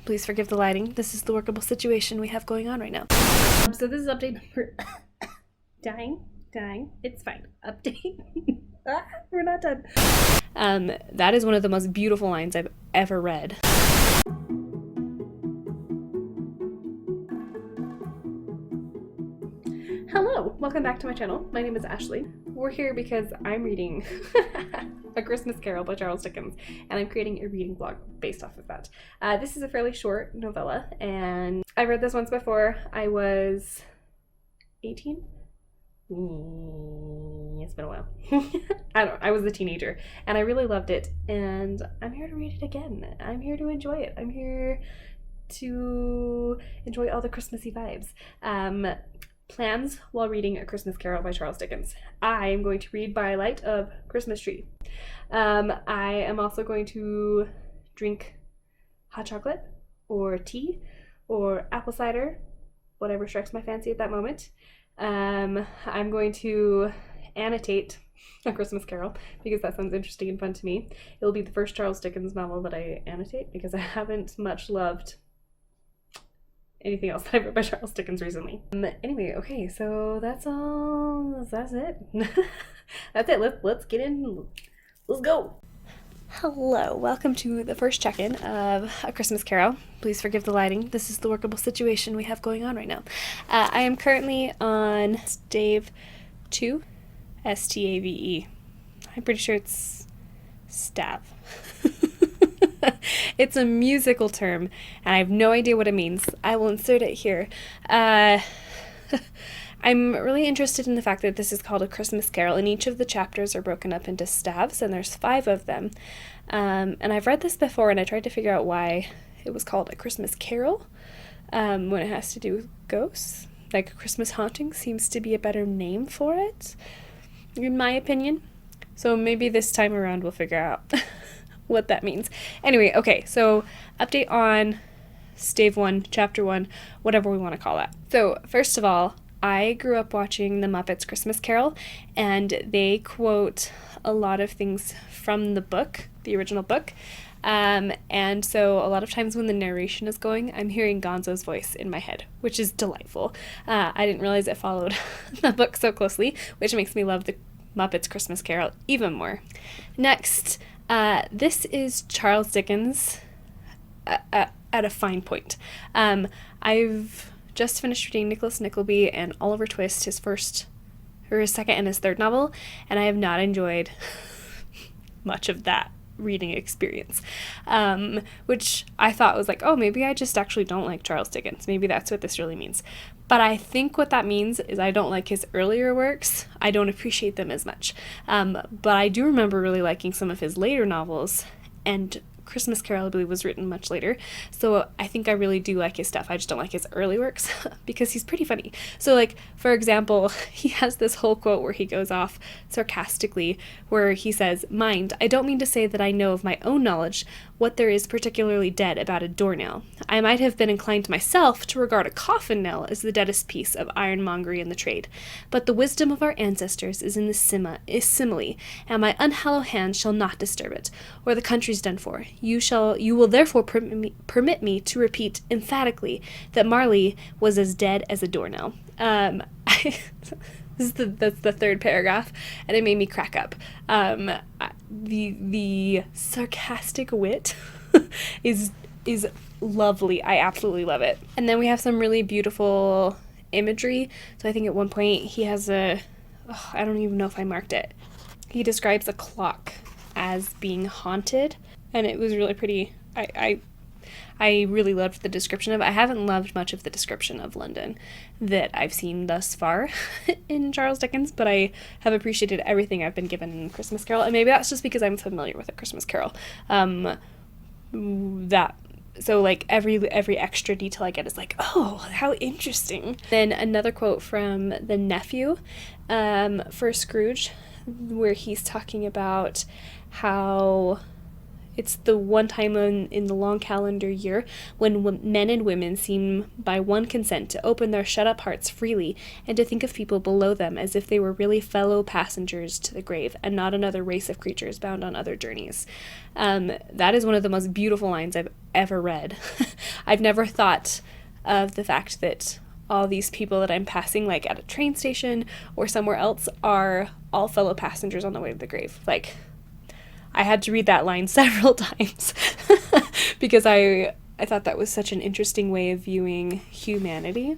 Please forgive the lighting. This is the workable situation we have going on right now. So this is update number... Dying. It's fine. Update. We're not done. That is one of the most beautiful lines I've ever read. Hello, welcome back to my channel. My name is Ashley. We're here because I'm reading A Christmas Carol by Charles Dickens, and I'm creating a reading vlog based off of that. This is a fairly short novella, and I read this once before. I was 18? It's been a while. I was a teenager, and I really loved it, and I'm here to read it again. I'm here to enjoy it. I'm here to enjoy all the Christmassy vibes. Plans while reading A Christmas Carol by Charles Dickens. I am going to read by light of Christmas tree. I am also going to drink hot chocolate or tea or apple cider, whatever strikes my fancy at that moment. I'm going to annotate A Christmas Carol because that sounds interesting and fun to me. It'll be the first Charles Dickens novel that I annotate because I haven't much loved anything else that I've read by Charles Dickens recently. Anyway, okay, so that's it. That's it. Let's get in. Let's go. Hello, welcome to the first check-in of A Christmas Carol. Please forgive the lighting. This is the workable situation we have going on right now. I am currently on stave 2, S-T-A-V-E. I'm pretty sure it's stav. It's a musical term, and I have no idea what it means. I will insert it here. I'm really interested in the fact that this is called A Christmas Carol, and each of the chapters are broken up into staves, and there's 5 of them. And I've read this before, and I tried to figure out why it was called A Christmas Carol when it has to do with ghosts. Like, Christmas haunting seems to be a better name for it, in my opinion. So maybe this time around we'll figure out what that means. Anyway, okay, so update on stave 1, chapter 1, whatever we want to call that. So first of all, I grew up watching The Muppets Christmas Carol, and they quote a lot of things from the book, the original book. And so a lot of times when the narration is going, I'm hearing Gonzo's voice in my head, which is delightful. I didn't realize it followed the book so closely, which makes me love The Muppets Christmas Carol even more. Next, this is Charles Dickens at a fine point. I've just finished reading Nickleby and Oliver Twist, his second and his third novel, and I have not enjoyed much of that reading experience, which I thought was like, oh, maybe I just actually don't like Charles Dickens. Maybe that's what this really means. But I think what that means is I don't like his earlier works. I don't appreciate them as much. But I do remember really liking some of his later novels, and Christmas Carol, I believe, was written much later. So I think I really do like his stuff. I just don't like his early works because he's pretty funny. So, like, for example, he has this whole quote where he goes off sarcastically, where he says, "Mind, I don't mean to say that I know of my own knowledge what there is particularly dead about a doornail. I might have been inclined myself to regard a coffin nail as the deadest piece of ironmongery in the trade. But the wisdom of our ancestors is in the simile, and my unhallowed hand shall not disturb it, or the country's done for. You will therefore permit me to repeat emphatically that Marley was as dead as a doornail." That's the third paragraph, and it made me crack up. The sarcastic wit is lovely. I absolutely love it. And then we have some really beautiful imagery. So I think at one point he has I don't even know if I marked it. He describes a clock as being haunted, and it was really pretty. I really loved the description of it. I haven't loved much of the description of London that I've seen thus far in Charles Dickens, but I have appreciated everything I've been given in Christmas Carol, and maybe that's just because I'm familiar with A Christmas Carol. So like every extra detail I get is like, oh, how interesting. Then another quote from the nephew for Scrooge, where he's talking about how It's the one time in the long calendar year when men and women seem by one consent to open their shut-up hearts freely and to think of people below them as if they were really fellow passengers to the grave and not another race of creatures bound on other journeys. That is one of the most beautiful lines I've ever read. I've never thought of the fact that all these people that I'm passing, like at a train station or somewhere else, are all fellow passengers on the way to the grave. Like, I had to read that line several times because I thought that was such an interesting way of viewing humanity.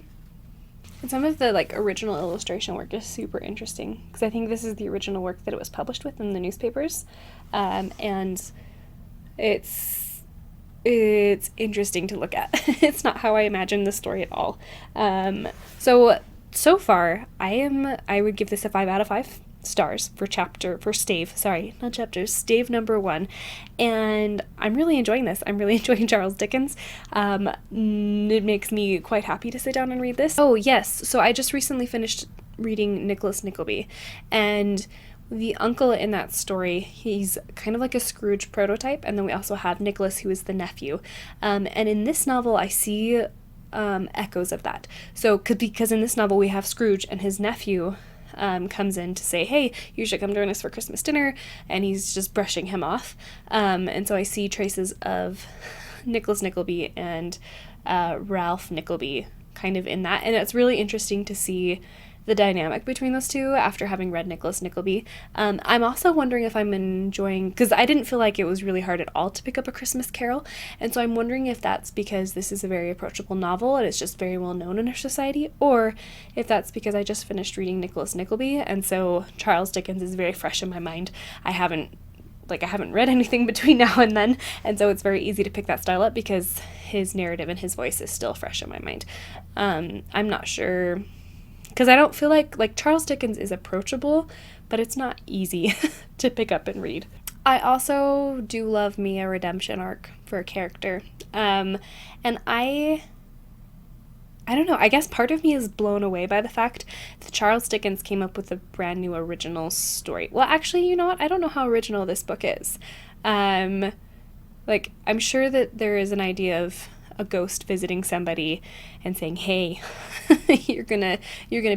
And some of the like original illustration work is super interesting because I think this is the original work that it was published with in the newspapers, and it's interesting to look at. It's not how I imagined the story at all. So far, I would give this a 5 out of 5 stars for stave number 1. And I'm really enjoying this. I'm really enjoying Charles Dickens. It makes me quite happy to sit down and read this. Oh, yes. So I just recently finished reading Nickleby, and the uncle in that story, he's kind of like a Scrooge prototype, and then we also have Nicholas, who is the nephew. And in this novel, I see echoes of that. So, because in this novel, we have Scrooge, and his nephew comes in to say, hey, you should come join us for Christmas dinner, and he's just brushing him off. And so I see traces of Nicholas Nickleby and Ralph Nickleby kind of in that, and it's really interesting to see the dynamic between those two after having read Nicholas Nickleby. I'm also wondering if I'm enjoying, because I didn't feel like it was really hard at all to pick up A Christmas Carol, and so I'm wondering if that's because this is a very approachable novel and it's just very well known in our society, or if that's because I just finished reading Nicholas Nickleby, and so Charles Dickens is very fresh in my mind. I haven't read anything between now and then, and so it's very easy to pick that style up because his narrative and his voice is still fresh in my mind. I'm not sure, because I don't feel like Charles Dickens is approachable, but it's not easy to pick up and read. I also do love me a redemption arc for a character. And I don't know, I guess part of me is blown away by the fact that Charles Dickens came up with a brand new original story. Well, actually, you know what? I don't know how original this book is. I'm sure that there is an idea of a ghost visiting somebody and saying, hey, you're gonna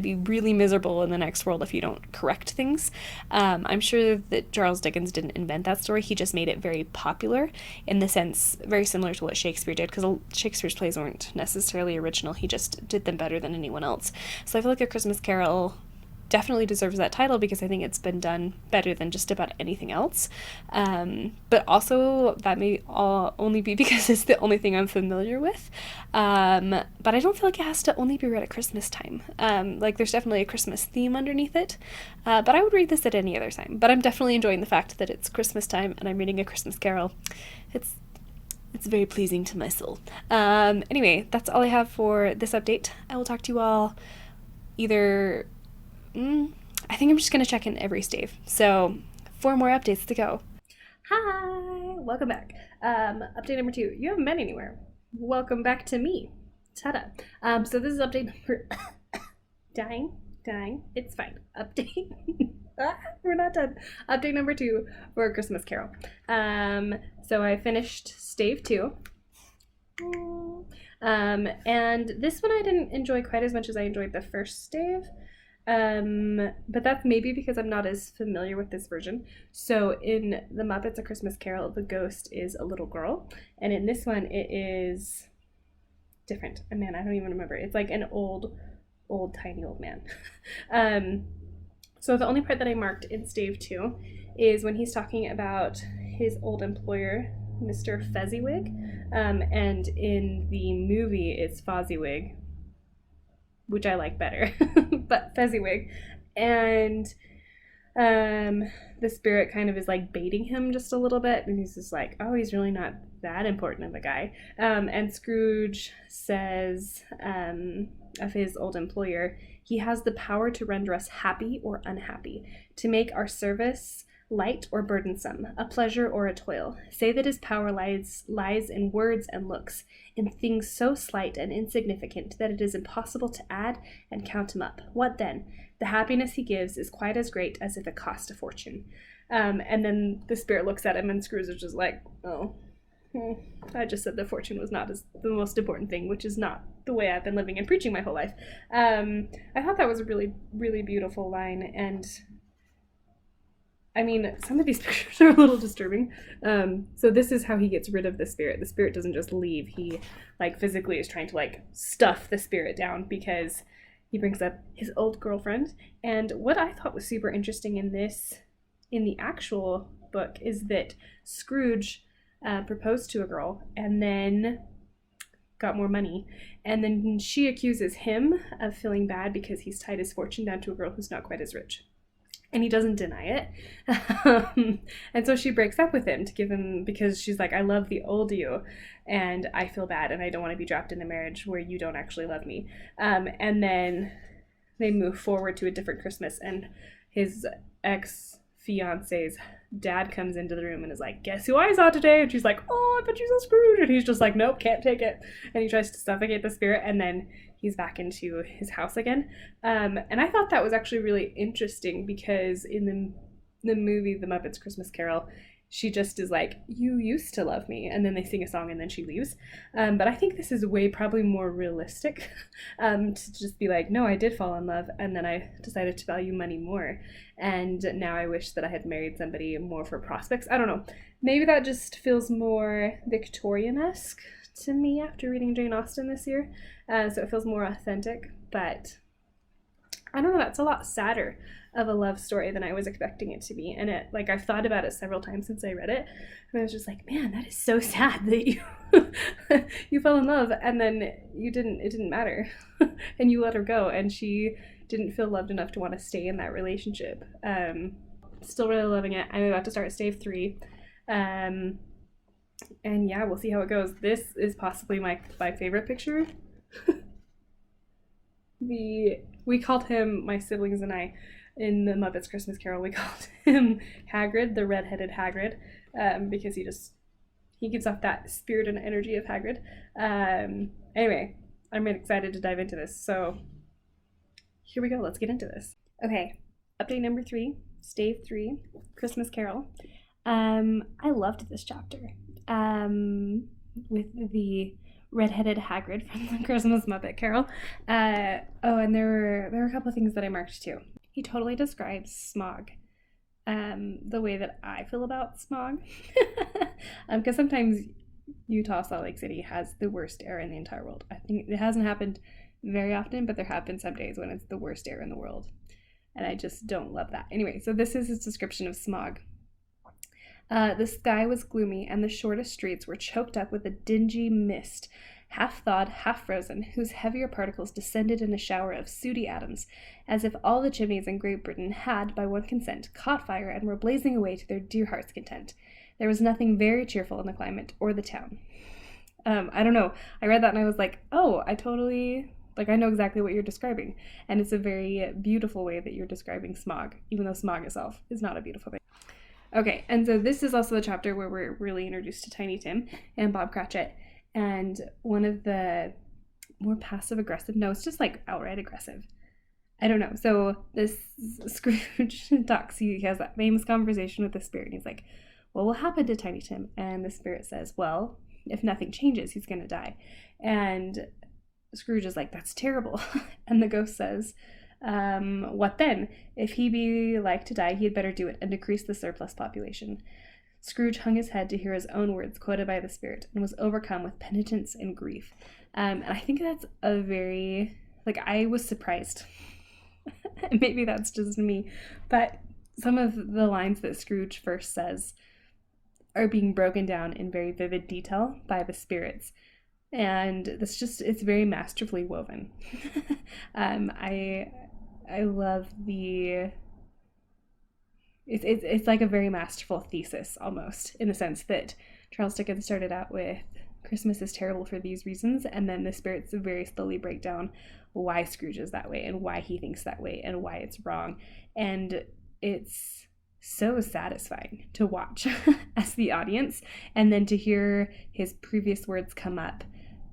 be really miserable in the next world if you don't correct things. I'm sure that Charles Dickens didn't invent that story. He just made it very popular, in the sense very similar to what Shakespeare did, because Shakespeare's plays weren't necessarily original. He just did them better than anyone else. So I feel like A Christmas Carol definitely deserves that title because I think it's been done better than just about anything else. But also that may only be because it's the only thing I'm familiar with. But I don't feel like it has to only be read at Christmas time. There's definitely a Christmas theme underneath it. But I would read this at any other time. But I'm definitely enjoying the fact that it's Christmas time and I'm reading A Christmas Carol. It's very pleasing to my soul. Anyway, that's all I have for this update. I will talk to you all either... I think I'm just going to check in every stave. So 4 more updates to go. Hi! Welcome back. Update number 2. You haven't been anywhere. Welcome back to me. Ta-da. So this is update number... Dying. It's fine. Update. We're not done. Update number 2 for A Christmas Carol. So I finished stave 2. And this one I didn't enjoy quite as much as I enjoyed the first stave. But that's maybe because I'm not as familiar with this version. So in The Muppets A Christmas Carol, the ghost is a little girl, and in this one it is different. Man, I don't even remember. It's like an old tiny old man. So the only part that I marked in stave 2 is when he's talking about his old employer, Mr. Fezziwig, and in the movie it's Fozziwig, which I like better, but Fezziwig. And the spirit kind of is like baiting him just a little bit, and he's just like, oh, he's really not that important of a guy. And Scrooge says of his old employer, he has the power to render us happy or unhappy, to make our service light or burdensome, a pleasure or a toil. Say that his power lies in words and looks, in things so slight and insignificant that it is impossible to add and count him up. What then? The happiness he gives is quite as great as if it cost a fortune. And then the spirit looks at him, and Scrooge is just like, oh, I just said that fortune was not the most important thing, which is not the way I've been living and preaching my whole life. I thought that was a really, really beautiful line, and I mean, some of these pictures are a little disturbing. So this is how he gets rid of the spirit. The spirit doesn't just leave. He, like, physically is trying to, like, stuff the spirit down because he brings up his old girlfriend. And what I thought was super interesting in the actual book, is that Scrooge proposed to a girl and then got more money, and then she accuses him of feeling bad because he's tied his fortune down to a girl who's not quite as rich, and he doesn't deny it. And so she breaks up with him to give him, because she's like, I love the old you and I feel bad and I don't want to be dropped in a marriage where you don't actually love me. And then they move forward to a different Christmas, and his ex-fiance's dad comes into the room and is like, guess who I saw today? And she's like, oh, I bet you saw Scrooge. And he's just like, nope, can't take it. And he tries to suffocate the spirit, and then he's back into his house again. And I thought that was actually really interesting, because in the movie The Muppets Christmas Carol, she just is like, you used to love me, and then they sing a song and then she leaves. But I think this is way probably more realistic, to just be like, no, I did fall in love, and then I decided to value money more, and now I wish that I had married somebody more for prospects. I don't know, maybe that just feels more Victorian-esque to me after reading Jane Austen this year, so it feels more authentic. But I don't know, that's a lot sadder of a love story than I was expecting it to be. And it, like, I've thought about it several times since I read it, and I was just like, man, that is so sad that you you fell in love and then it didn't matter. And you let her go, and she didn't feel loved enough to want to stay in that relationship. Still really loving it. I'm about to start Stave 3. And yeah, we'll see how it goes. This is possibly my favorite picture. We called him, my siblings and I, in the Muppets Christmas Carol, we called him Hagrid, the red-headed Hagrid, because he gives off that spirit and energy of Hagrid. Anyway, I'm really excited to dive into this, so here we go. Let's get into this. Okay, update number 3, Stave 3, Christmas Carol. I loved this chapter, with the red-headed Hagrid from the Christmas Muppet Carol. And there were a couple of things that I marked too. He totally describes smog, the way that I feel about smog, because sometimes Utah, Salt Lake City has the worst air in the entire world. I think it hasn't happened very often, but there have been some days when it's the worst air in the world, and I just don't love that. Anyway, so this is his description of smog. The sky was gloomy, and the shortest streets were choked up with a dingy mist, half thawed, half frozen, whose heavier particles descended in a shower of sooty atoms, as if all the chimneys in Great Britain had, by one consent, caught fire and were blazing away to their dear heart's content. There was nothing very cheerful in the climate or the town. I don't know. I read that and I was like, oh, I know exactly what you're describing. And it's a very beautiful way that you're describing smog, even though smog itself is not a beautiful thing. Okay, and so this is also the chapter where we're really introduced to Tiny Tim and Bob Cratchit, and one of the more passive-aggressive, no, it's just like outright aggressive. I don't know. So this Scrooge talks, he has that famous conversation with the spirit, and he's like, what will happen to Tiny Tim? And the spirit says, well, if nothing changes, he's going to die. And Scrooge is like, that's terrible. And the ghost says, what then? If he be like to die, he had better do it and decrease the surplus population. Scrooge hung his head to hear his own words quoted by the spirit, and was overcome with penitence and grief. And I think that's a very, I was surprised. Maybe that's just me, but some of the lines that Scrooge first says are being broken down in very vivid detail by the spirits. And it's very masterfully woven. I love it's like a very masterful thesis almost, in the sense that Charles Dickens started out with Christmas is terrible for these reasons, and then the spirits very slowly break down why Scrooge is that way and why he thinks that way and why it's wrong. And it's so satisfying to watch as the audience, and then to hear his previous words come up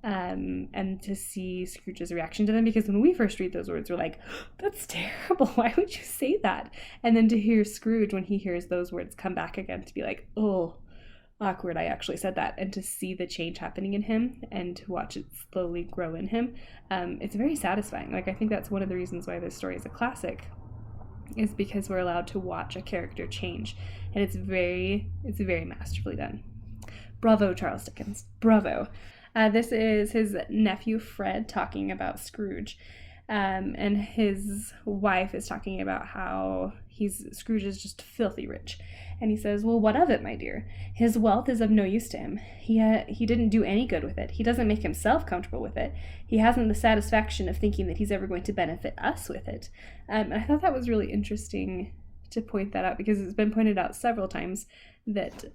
and to see Scrooge's reaction to them, because when we first read those words, we're like, that's terrible, why would you say that? And then to hear Scrooge, when he hears those words come back again, to be like, oh, awkward, I actually said that, and to see the change happening in him and to watch it slowly grow in him, it's very satisfying. Like, I think that's one of the reasons why this story is a classic, is because we're allowed to watch a character change, and it's very masterfully done. Bravo, Charles Dickens, bravo. This is his nephew Fred talking about Scrooge, and his wife is talking about how Scrooge is just filthy rich. And he says, well, what of it, my dear? His wealth is of no use to him. He didn't do any good with it. He doesn't make himself comfortable with it. He hasn't the satisfaction of thinking that he's ever going to benefit us with it. And I thought that was really interesting to point that out, because it's been pointed out several times that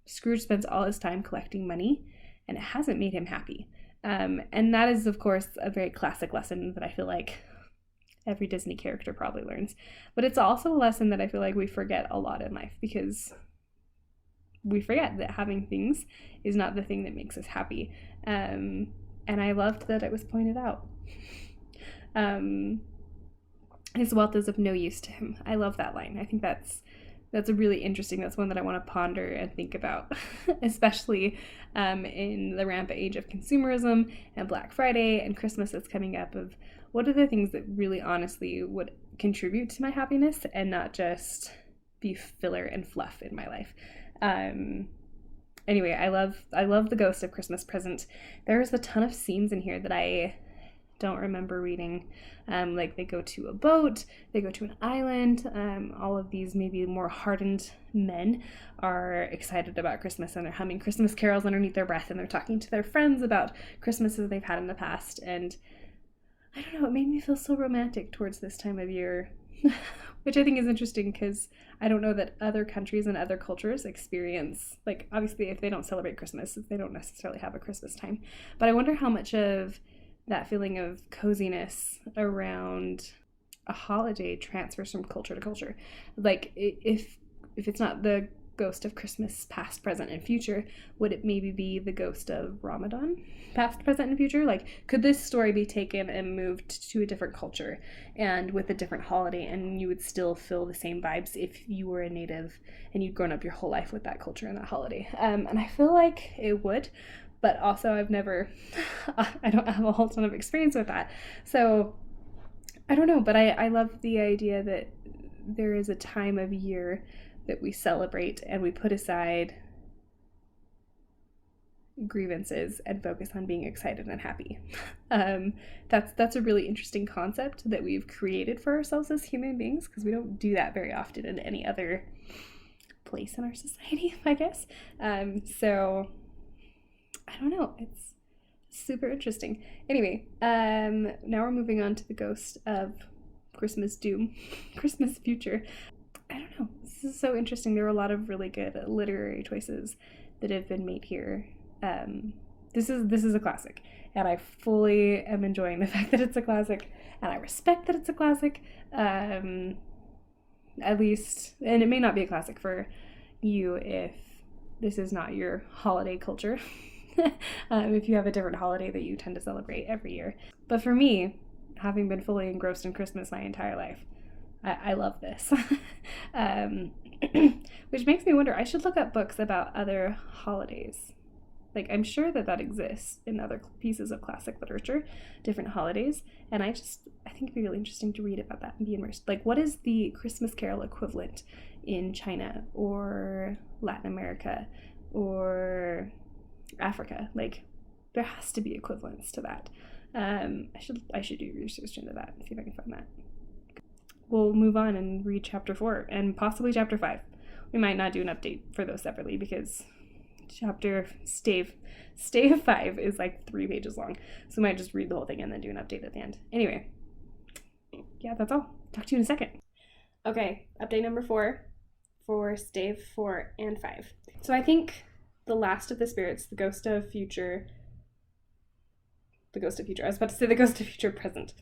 Scrooge spends all his time collecting money, and it hasn't made him happy. And that is, of course, a very classic lesson that I feel like every Disney character probably learns. But it's also a lesson that I feel like we forget a lot in life, because we forget that having things is not the thing that makes us happy. And I loved that it was pointed out. His wealth is of no use to him. I love that line. I think that's a really interesting, that's one that I want to ponder and think about, especially in the rampant age of consumerism and Black Friday and Christmas that's coming up, of what are the things that really honestly would contribute to my happiness and not just be filler and fluff in my life. Anyway, I love the Ghost of Christmas Present. There's a ton of scenes in here that I don't remember reading. Like, they go to a boat, they go to an island. All of these maybe more hardened men are excited about Christmas, and they're humming Christmas carols underneath their breath, and they're talking to their friends about Christmases they've had in the past. And I don't know, it made me feel so romantic towards this time of year, which I think is interesting, because I don't know that other countries and other cultures experience, like, obviously if they don't celebrate Christmas, they don't necessarily have a Christmas time. But I wonder how much of that feeling of coziness around a holiday transfers from culture to culture. Like, if it's not the ghost of Christmas past, present, and future, would it maybe be the ghost of Ramadan past, present, and future? Like, could this story be taken and moved to a different culture and with a different holiday, and you would still feel the same vibes if you were a native and you'd grown up your whole life with that culture and that holiday? And I feel like it would, but also I don't have a whole ton of experience with that. So I don't know, but I love the idea that there is a time of year that we celebrate and we put aside grievances and focus on being excited and happy. That's a really interesting concept that we've created for ourselves as human beings, because we don't do that very often in any other place in our society, I guess. So I don't know, it's super interesting. Anyway, now we're moving on to the ghost of Christmas doom, Christmas future. I don't know, this is so interesting. There were a lot of really good literary choices that have been made here. This is a classic, and I fully am enjoying the fact that it's a classic, and I respect that it's a classic, at least, and it may not be a classic for you if this is not your holiday culture. If you have a different holiday that you tend to celebrate every year. But for me, having been fully engrossed in Christmas my entire life, I love this. Which makes me wonder, I should look up books about other holidays. Like, I'm sure that exists in other pieces of classic literature, different holidays, and I think it'd be really interesting to read about that and be immersed. Like, what is the Christmas Carol equivalent in China or Latin America or Africa? Like, there has to be equivalents to that. I should do research into that and see if I can find that. We'll move on and read chapter 4 and possibly chapter 5. We might not do an update for those separately, because chapter stave 5 is like 3 pages long, so we might just read the whole thing and then do an update at the end. Anyway, yeah, that's all. Talk to you in a second. Okay, update number 4 for stave 4 and 5. So I think the last of the spirits, the ghost of future, I was about to say the ghost of future present.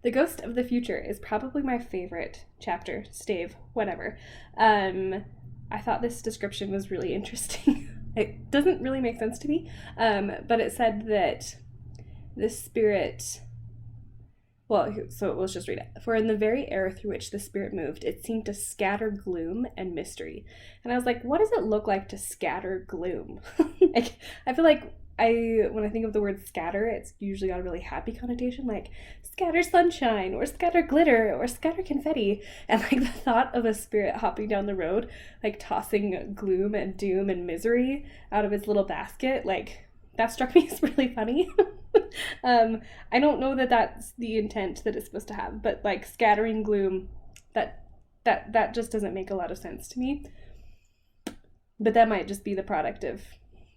The ghost of the future is probably my favorite chapter, stave, whatever. I thought this description was really interesting. It doesn't really make sense to me, but it said that the spirit, well, so let's just read it. For in the very air through which the spirit moved, it seemed to scatter gloom and mystery. And I was like, what does it look like to scatter gloom? Like, I feel like when I think of the word scatter, it's usually got a really happy connotation, like scatter sunshine or scatter glitter or scatter confetti. And like the thought of a spirit hopping down the road, like tossing gloom and doom and misery out of its little basket, like that struck me as really funny. I don't know that that's the intent that it's supposed to have, but like scattering gloom, that just doesn't make a lot of sense to me. But that might just be the product of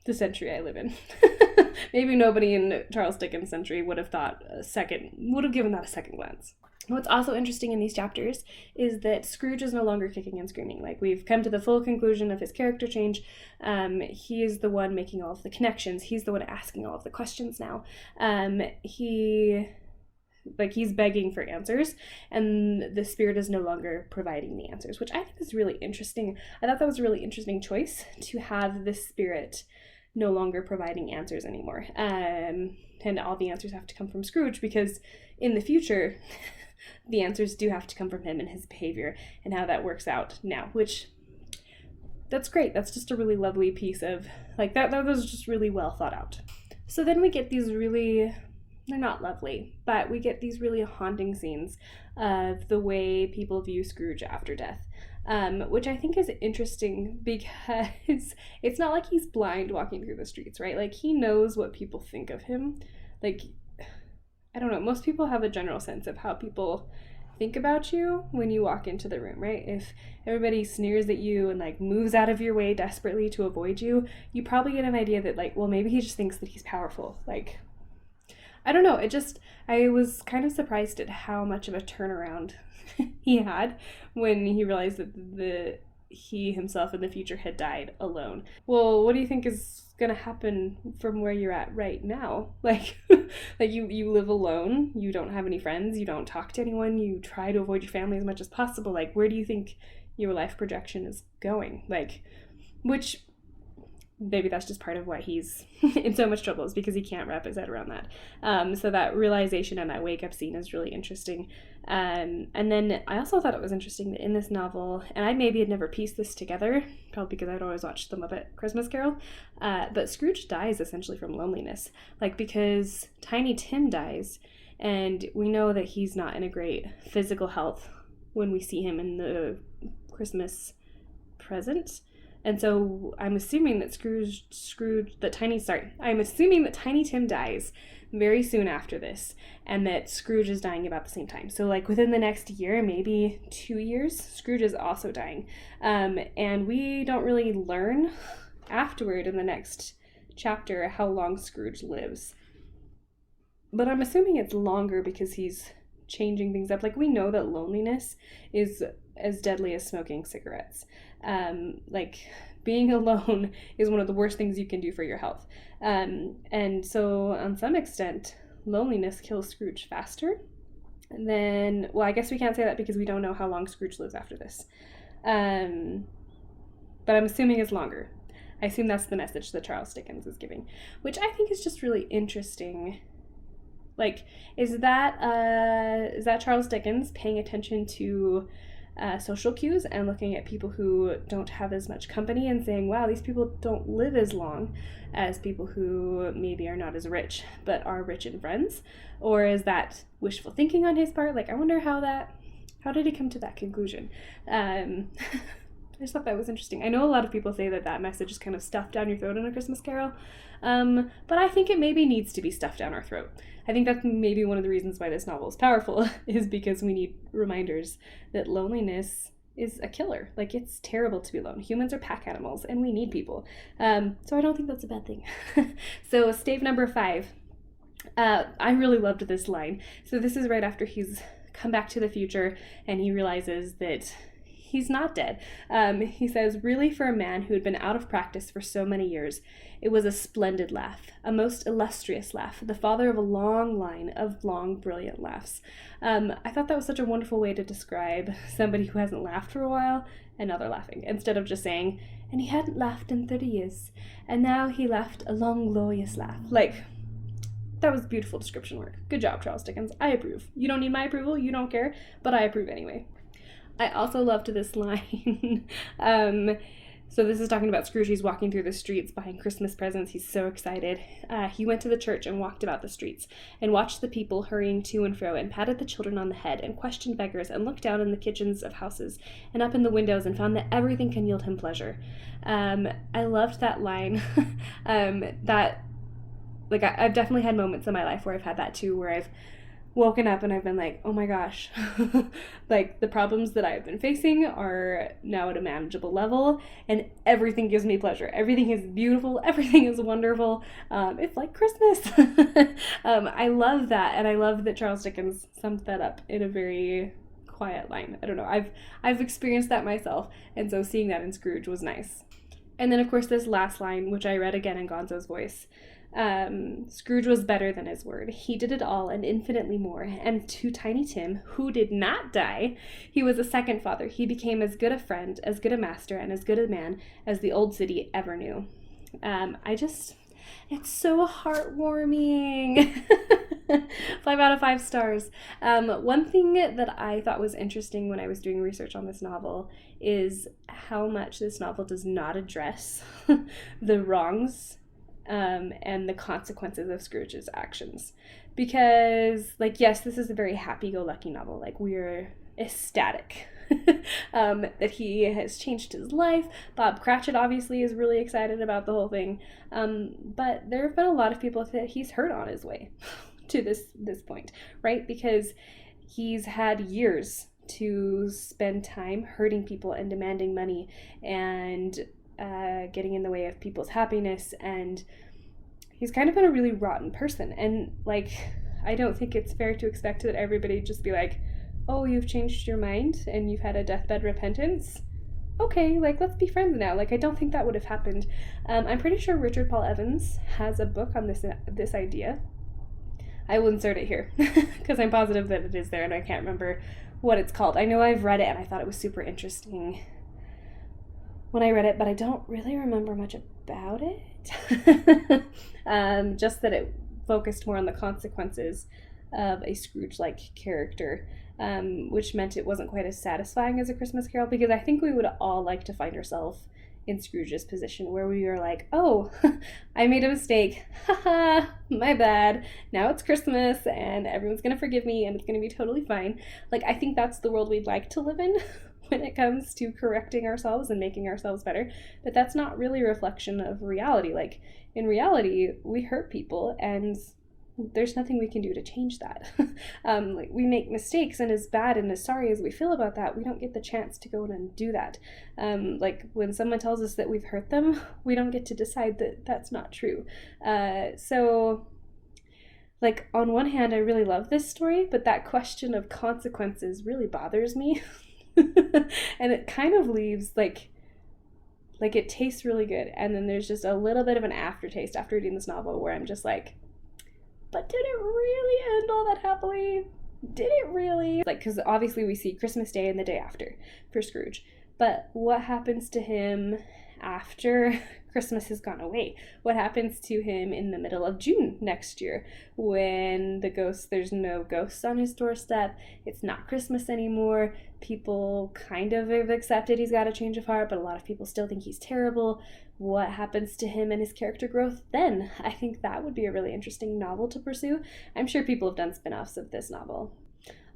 the century I live in. Maybe nobody in Charles Dickens' century would have given that a second glance. What's also interesting in these chapters is that Scrooge is no longer kicking and screaming. Like, we've come to the full conclusion of his character change. He is the one making all of the connections. He's the one asking all of the questions now. He's begging for answers, and the spirit is no longer providing the answers, which I think is really interesting. I thought that was a really interesting choice, to have the spirit no longer providing answers anymore. And all the answers have to come from Scrooge, because in the future, the answers do have to come from him and his behavior and how that works out now, which that's great. That's just a really lovely piece of, like, that was just really well thought out. So then we get these really, they're not lovely, but we get these really haunting scenes of the way people view Scrooge after death, which I think is interesting because it's not like he's blind walking through the streets, right? Like, he knows what people think of him. Like, I don't know, most people have a general sense of how people think about you when you walk into the room, right? If everybody sneers at you and like moves out of your way desperately to avoid you, you probably get an idea that, like, well, maybe he just thinks that he's powerful. Like, I don't know, I was kind of surprised at how much of a turnaround he had when he realized that he himself in the future had died alone. Well, what do you think is gonna happen from where you're at right now? Like, like you live alone, you don't have any friends, you don't talk to anyone, you try to avoid your family as much as possible. Like, where do you think your life projection is going? Like, which maybe that's just part of why he's in so much trouble, is because he can't wrap his head around that. So that realization and that wake up scene is really interesting. And then I also thought it was interesting that in this novel, and I maybe had never pieced this together, probably because I'd always watched The Muppet Christmas Carol, but Scrooge dies essentially from loneliness. Like, because Tiny Tim dies, and we know that he's not in a great physical health when we see him in the Christmas present. And so I'm assuming that Tiny Tim dies very soon after this, and that Scrooge is dying about the same time. So, like, within the next year, maybe 2 years, Scrooge is also dying. And we don't really learn afterward in the next chapter how long Scrooge lives. But I'm assuming it's longer because he's changing things up. Like, we know that loneliness is as deadly as smoking cigarettes. Like, being alone is one of the worst things you can do for your health. And so on some extent, loneliness kills Scrooge faster than, well, I guess we can't say that because we don't know how long Scrooge lives after this. But I'm assuming it's longer. I assume that's the message that Charles Dickens is giving, which I think is just really interesting. Like, is that Charles Dickens paying attention to social cues and looking at people who don't have as much company and saying, wow, these people don't live as long as people who maybe are not as rich but are rich in friends? Or is that wishful thinking on his part? Like, I wonder how did he come to that conclusion? I just thought that was interesting. I know a lot of people say that message is kind of stuffed down your throat in A Christmas Carol, but I think it maybe needs to be stuffed down our throat. I think that's maybe one of the reasons why this novel is powerful, is because we need reminders that loneliness is a killer. Like, it's terrible to be alone. Humans are pack animals, and we need people. So I don't think that's a bad thing. So stave number 5. I really loved this line. So this is right after he's come back to the future, and he realizes that he's not dead. He says, really, for a man who had been out of practice for so many years, it was a splendid laugh, a most illustrious laugh, the father of a long line of long, brilliant laughs. I thought that was such a wonderful way to describe somebody who hasn't laughed for a while and now they're laughing, instead of just saying, and he hadn't laughed in 30 years, and now he laughed a long, glorious laugh. Like, that was beautiful description work. Good job, Charles Dickens. I approve. You don't need my approval, you don't care, but I approve anyway. I also loved this line. So this is talking about Scrooge. He's walking through the streets buying Christmas presents. He's so excited. He went to the church and walked about the streets and watched the people hurrying to and fro and patted the children on the head and questioned beggars and looked down in the kitchens of houses and up in the windows and found that everything can yield him pleasure. I loved that line. I've definitely had moments in my life where I've had that too, where I've woken up and I've been like, oh my gosh, like the problems that I've been facing are now at a manageable level and everything gives me pleasure. Everything is beautiful. Everything is wonderful. It's like Christmas. I love that. And I love that Charles Dickens summed that up in a very quiet line. I don't know. I've experienced that myself. And so seeing that in Scrooge was nice. And then of course this last line, which I read again in Gonzo's voice. Scrooge was better than his word. He did it all and infinitely more. And to Tiny Tim, who did not die, he was a second father. He became as good a friend, as good a master, and as good a man as the old city ever knew. It's so heartwarming. 5 out of 5 stars. One thing that I thought was interesting when I was doing research on this novel is how much this novel does not address the wrongs and the consequences of Scrooge's actions. Because, yes, this is a very happy-go-lucky novel. We're ecstatic that he has changed his life. Bob Cratchit obviously is really excited about the whole thing. But there have been a lot of people that he's hurt on his way to this point, right? Because he's had years to spend time hurting people and demanding money and getting in the way of people's happiness, and he's kind of been a really rotten person. And I don't think it's fair to expect that everybody just be like, oh, you've changed your mind and you've had a deathbed repentance, okay, let's be friends now. I don't think that would have happened. I'm pretty sure Richard Paul Evans has a book on this idea. I will insert it here because I'm positive that it is there and I can't remember what it's called. I know I've read it and I thought it was super interesting when I read it, but I don't really remember much about it. Just that it focused more on the consequences of a Scrooge-like character, which meant it wasn't quite as satisfying as A Christmas Carol, because I think we would all like to find ourselves in Scrooge's position where we are like, oh, I made a mistake. Haha, my bad. Now it's Christmas and everyone's going to forgive me and it's going to be totally fine. I think that's the world we'd like to live in when it comes to correcting ourselves and making ourselves better. But that's not really a reflection of reality. In reality, we hurt people and there's nothing we can do to change that. We make mistakes, and as bad and as sorry as we feel about that, we don't get the chance to go in and do that. When someone tells us that we've hurt them, we don't get to decide that that's not true. So on one hand, I really love this story, but that question of consequences really bothers me. And it kind of leaves it tastes really good, and then there's just a little bit of an aftertaste after reading this novel where I'm just like, but did it really end all that happily? Did it really? Because obviously we see Christmas Day and the day after for Scrooge, but what happens to him after Christmas has gone away? What happens to him in the middle of June next year when there's no ghosts on his doorstep, it's not Christmas anymore, people kind of have accepted he's got a change of heart, but a lot of people still think he's terrible. What happens to him and his character growth then? I think that would be a really interesting novel to pursue. I'm sure people have done spin-offs of this novel.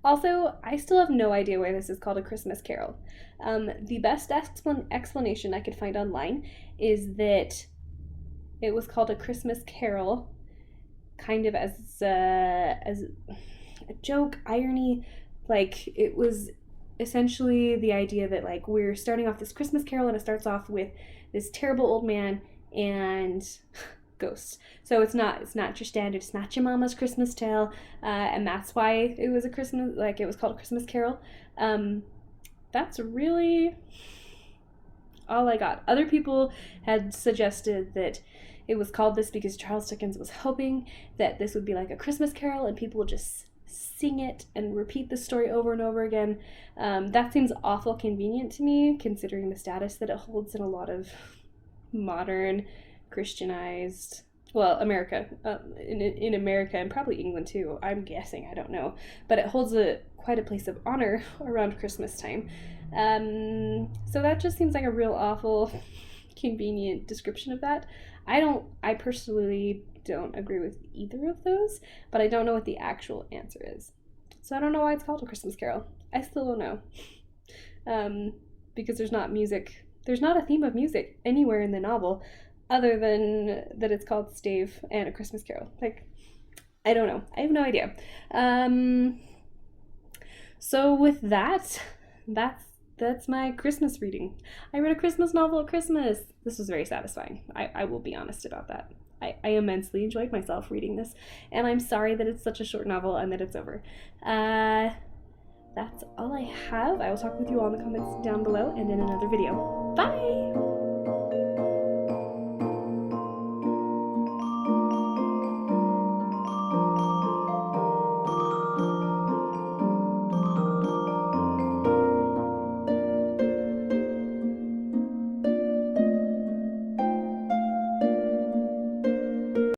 Also, I still have no idea why this is called A Christmas Carol. The best explanation I could find online is that it was called A Christmas Carol kind of as a joke, irony. It was essentially the idea that we're starting off this Christmas Carol and it starts off with this terrible old man and ghosts. So it's not your standard, it's not your mama's Christmas tale, and that's why it was it was called A Christmas Carol. That's really all I got. Other people had suggested that it was called this because Charles Dickens was hoping that this would be like A Christmas Carol and people would just sing it and repeat the story over and over again. That seems awful convenient to me, considering the status that it holds in a lot of modern, Christianized, well, America, in America and probably England too, I'm guessing, I don't know, but it holds quite a place of honor around Christmas time. So that just seems like a real awful, convenient description of that. I personally don't agree with either of those, but I don't know what the actual answer is. So I don't know why it's called A Christmas Carol. I still don't know. Because there's not a theme of music anywhere in the novel other than that it's called Stave and A Christmas Carol. Like, I don't know. I have no idea. So with that's my Christmas reading. I read a Christmas novel at Christmas. This was very satisfying. I will be honest about that. I immensely enjoyed myself reading this, and I'm sorry that it's such a short novel and that it's over. That's all I have. I will talk with you all in the comments down below and in another video. Bye!